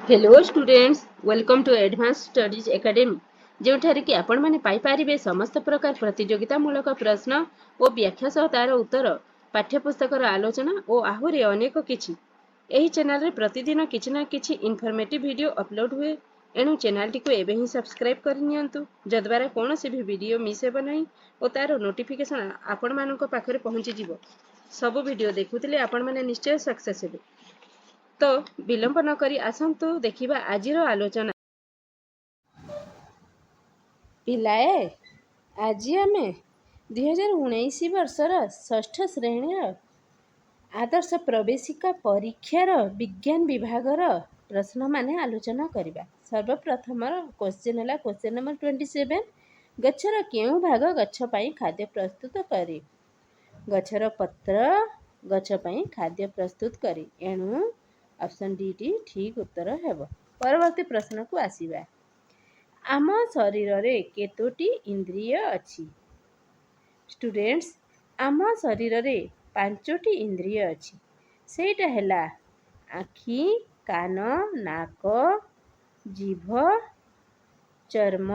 Hello students, welcome to advance studies academy जोठारे कि आपण माने पाई पारिबे समस्त प्रकार प्रतियोगितामूलक प्रश्न और व्याख्या सह तार उत्तर पाठ्यपुस्तकर आलोचना और आहुरी अनेक किछि एही चैनल रे प्रतिदिन किछि ना किछि इनफॉर्मेटिव वीडियो अपलोड हुए। एणु चैनल टी को एबे ही सब्सक्राइब कर नियंतु जद्वारा कोनोसी भी वीडियो मिस हेबो नहीं और तार नोटिफिकेशन आपण मानक पाखरे पहुंची जिवो। सब वीडियो देखुतिले आपण माने निश्चय सक्सेस हेबे। तो विलंब न करी आसंतु देखिबा आजिर आलोचना। पिलाए आज आम 2019 वर्षर षष्ठ श्रेणीर आदर्श प्रवेशिका परीक्षार विज्ञान विभागर प्रश्न माने आलोचना करिबा। सर्वप्रथम क्वेश्चन है क्वेश्चन नंबर 27। गछर केउ भाग गछ पई खाद्य प्रस्तुत करे? गछर पत्र गछ पई खाद्य प्रस्तुत करे। एणु ऑप्शन डी टी ठीक उत्तर हेब। परवर्ती प्रश्न को आसीबा। आम शरीर रे केतोटी इंद्रिय अछि? स्टूडेंट्स, आम शरीर रे 5टी इंद्रिय अछि। सेटा हैला आखि, कान, नाक, जीभ, चर्म।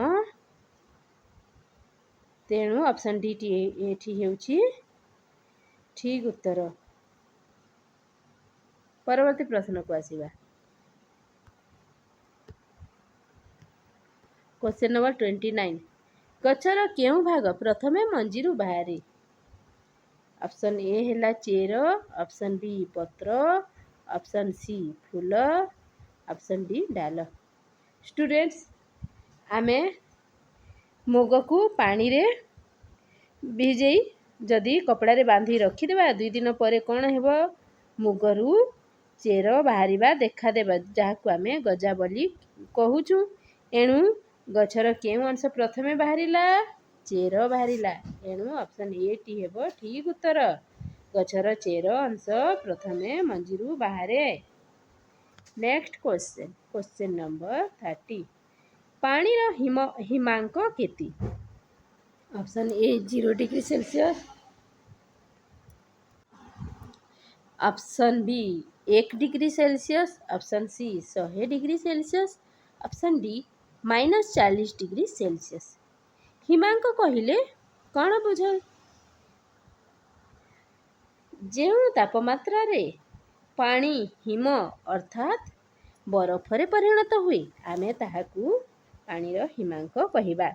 तेणु ऑप्शन डी टी एठी हेउछि ठीक उत्तर। परवर्ती प्रश्न को आसीबा। Question number 29। गछर केउ भाग प्रथमे मंजीरु बाहरे? ऑप्शन ए हैला चेर, ऑप्शन बी पत्र, ऑप्शन सी फूल, ऑप्शन डी डाल। स्टूडेंट्स, आमे मुग को पानी रे भिजेई जदि कपड़ा रे बांधी रखी देबा 2 दिन परे कोन हेबो मुगरु चेर बाहरिबा देखा देबा जाहाकु आमे गजा बोली कहूछु। एणु गछर केउ अंश प्रथमे बाहरिला? चेर बाहरिला। एणु ऑप्शन ए टी हेबो ठीक उत्तर। गछर चेर अंश प्रथमे मंजीरु बाहरे। Next question, question number 30। पानी रो हिमांक केती? Option A 0 degree Celsius, option B 1 degree Celsius, option C 100 degree Celsius, option D -40 degree Celsius. हिमांक कहिले कौन बुझाए? जेउ तापमात्रा रे पानी हिम अर्थात बरफरे परिणत हुए आमे ताहाकू पानीर हिमांक कहिबा।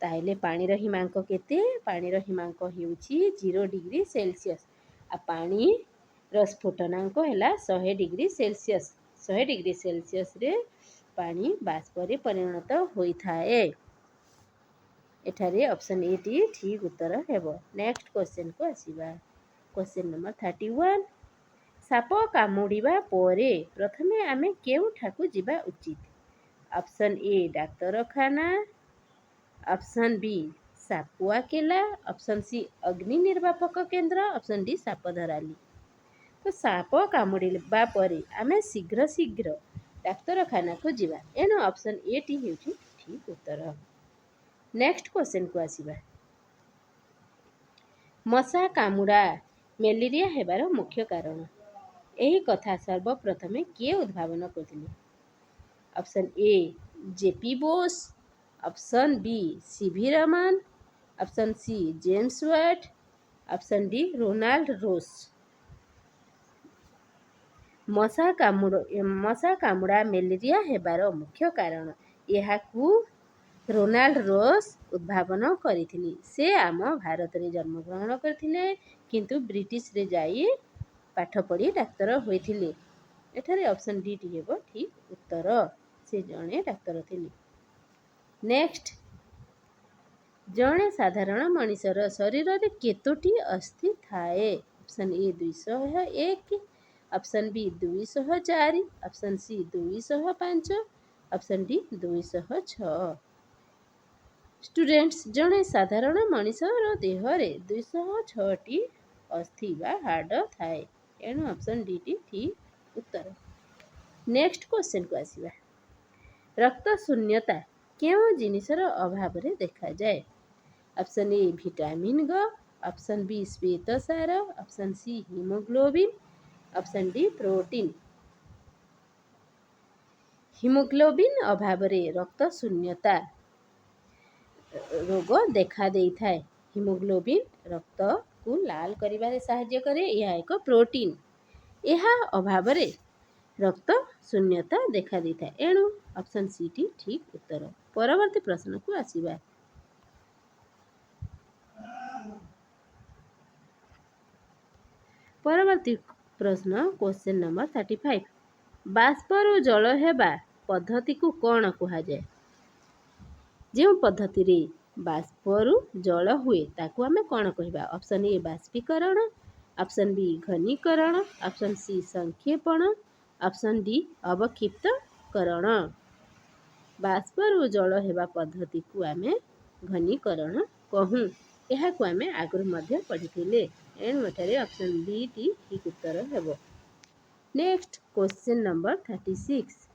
ताहेले पानीर हिमांक केते? पानीर हिमांक हेउछि 0 डिग्री सेल्सियस। आ पानी स्फुटनांक है 100 डिग्री सेल्सियस। 100 डिग्री सेल्सियस रे पानी बाष्परे परिणत होइथाए। एठारे ऑप्शन ए टी ठीक उत्तर हेबो। नेक्स्ट क्वेश्चन को आसीबा। Question number 31। साप कामुड़िबा परे प्रथमे आमे केउठाकू जिबा उचित? ऑप्शन ए डाक्तरखाना, ऑप्शन बी सापुआ केला, ऑप्शन सी अग्नि निर्वापक केंद्र, ऑप्शन डी साप धराली। तो साप कामुड़िबा परे आमे शीघ्र शीघ्र डाक्तरखाना को जिबा। एनो ऑप्शन ए टी हेउछि ठीक उत्तर। नेक्स्ट क्वेश्चन को आसीबा। मशा कामुड़ा मलेरिया हेबार मुख्य कारण? एही कथा सर्वप्रथमे किए उद्भावन करथिले? Option A JP Bose, option B CV Raman, option C James Watt, option D Ronald Ross. मशा कामुड़ा मलेरिया हेबार मुख्य कारण एहाकू रोनाल्ड रोस उद्भावन करिथिले। से आम भारत रे जन्म ग्रहण करथिले किंतु ब्रिटिश रे जाई पाठ पढ़ी डाक्तर होइथिले। एठारे ऑप्शन डी टी हेबो ठीक उत्तर। से जणे डाक्तर थिले। नेक्स्ट, जणे साधारण मनिषर शरीर रे केतोटी अस्थि थाए? Option A 201, option B 204, option C 205, option D 206। Students, जणे साधारण मनिषर देह रे 206 टी अस्थि बा हाड थाए। एणु ऑप्शन डी टी ठीक उत्तर। नेक्स्ट क्वेश्चन को आसीबा। रक्त शून्यता केउ जिनिसर अभाव रे देखा जाए? ऑप्शन ए विटामिन ग, ऑप्शन बी श्वेतसार, option C haemoglobin, option D protein. Haemoglobin अभाव रक्त शून्यता रोग देखा देइथाए। हिमोग्लोबिन रक्त को लाल करिबारे सहाय्य करे। यह एक प्रोटीन। यह अभाव रक्त शून्यता देखा देइथाए। एणु ऑप्शन सी टी ठीक उत्तर। परवर्ती प्रश्न को आसीबा। परवर्ती प्रश्न क्वेश्चन नंबर 35। बाष्परू जल हेबा पद्धति को कौन कहा जाए? जो पद्धति रे बाष्परू जल हुए ताकू आमे कौन कहबा? ऑप्शन ए बाष्पीकरण, ऑप्शन बी घनीकरण, ऑप्शन सी संक्षेपण, ऑप्शन डी अवक्षिप्तकरण। बाष्परू जल हेबा पद्धति को आमे घनीकरण कहूँ। यह को आमे आगुर मध्य पढ़िथिले। एणु एठारे ऑप्शन बी टी ठीक उत्तर हेबो। Next question number 36।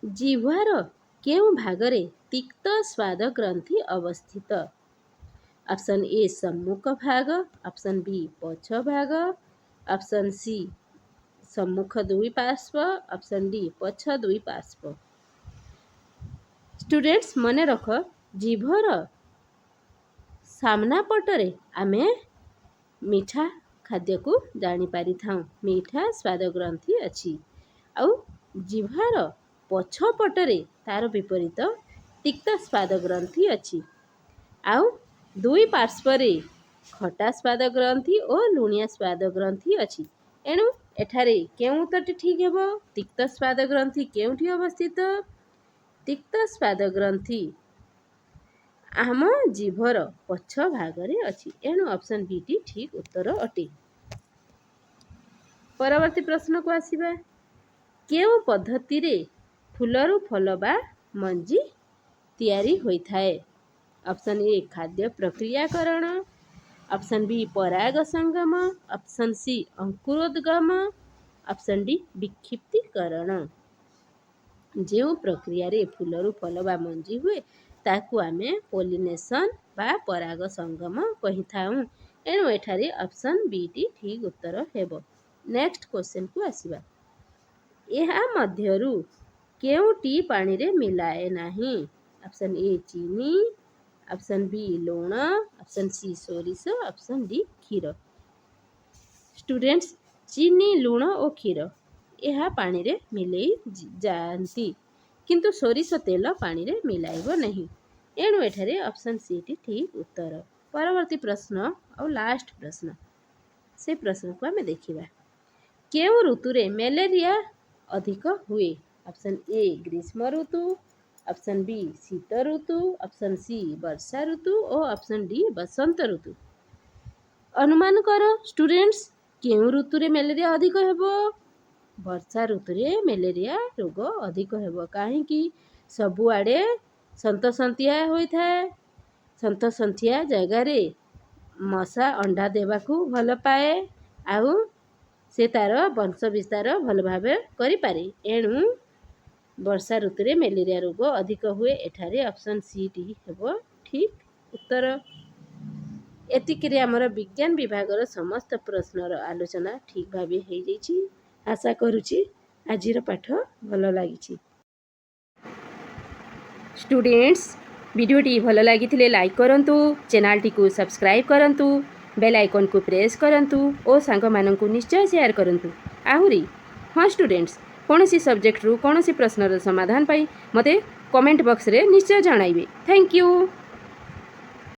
जिह्वार केउं भागरे तिक्त स्वाद ग्रंथि अवस्थित? ऑप्शन ए सम्मुख भाग, ऑप्शन बी पछ भाग, ऑप्शन सी सम्मुख दुई पार्श्व, ऑप्शन डी पछ दुई पार्श्व। स्टूडेंट्स मने रख जिभर सामना पटरे आमे मीठा खाद्य को जानी पारि थाउ। मीठा स्वाद ग्रंथि अछि। आउ जिह्वार पछ पटरे तार विपरीत तिक्त स्वाद ग्रंथि अछि। आउ दुई पार्श्वरे खटा स्वाद ग्रंथि और लुणिया स्वाद ग्रंथि अछि। एणु एठारे केउं उत्तरटी ठीक हेबो? तिक्त स्वाद ग्रंथि केउंठी अवस्थित? तिक्त स्वाद ग्रंथि आम जिभर पछ भागरे अछि। एणु ऑप्शन बी टी ठीक उत्तर अटे। परवर्ती प्रश्न को आसीबा। केउं पद्धति रे फूलरू फल बा मंजी तैयारी होइथाए? ऑप्शन ए खाद्य प्रक्रियाकरण, ऑप्शन बी पराग संगम, ऑप्शन सी अंकुरोद्गम, ऑप्शन डी विक्षिप्तीकरण। जो प्रक्रिया रे फूलरू फल बा मंजी हुए ताकू आमे पोलिनेशन बा पराग संगम कहि थाउ। एणु एठारे ऑप्शन बी टी ठीक उत्तर हेबो। नेक्स्ट क्वेश्चन को आसीबा। एहा मध्यरु केउंटी पानी रे मिलाए नाही? ऑप्शन ए चीनी, ऑप्शन बी लूण, ऑप्शन सी सोरिष, ऑप्शन डी क्षीर। स्टूडेंट्स चीनी लूण और क्षीर यह पानी रे मिले जाती किंतु सोरिष तेल पानी रे मिलाइबो नहीं। एणु एठारे ऑप्शन सी टी ठीक उत्तर। परवर्ती प्रश्न और लास्ट प्रश्न से प्रश्न को आमे देखिबा। केउं ऋतु रे मलेरिया अधिक हुए? ऑप्शन ए ग्रीष्म ऋतु, ऑप्शन बी शीत ऋतु, ऑप्शन सी वर्षा ऋतु और ऑप्शन डी बसंत ऋतु। अनुमान कर स्टूडेंट्स केउं ऋतु रे मलेरिया अधिक हेबो? वर्षा ऋतु रे मलेरिया रोग अधिक हेबो। काहे कि सबुआडे सन्तसंतिया होइथाए। सन्तसंतिया जगह रे मशा अंडा देबाकू भल पाए आउ से तार वंश विस्तार भल भावे करि पारे। एणु वर्षा ऋतु रे मलेरिया रोग अधिक हुए। एठारे ऑप्शन सी टी हेबो ठीक उत्तर। एतिकिरे हमर विज्ञान विभागर समस्त प्रश्नर आलोचना ठीक भावे हो जाइछि। आशा करूछि आजिर पाठ भल लागिछि। स्टूडेंट्स वीडियोटी भल लागिथिले लाइक करंतु, चैनल को सब्सक्राइब करंतु, बेल आइकन को प्रेस करंतु और सांग माननकु निश्चय शेयर करंतु। आहुरी हाँ स्टूडेंट्स कौनसी सब्जेक्ट रु कौनसी प्रश्नर समाधान पाई मते कमेंट बॉक्स रे निश्चय जणाइबे। Thank you.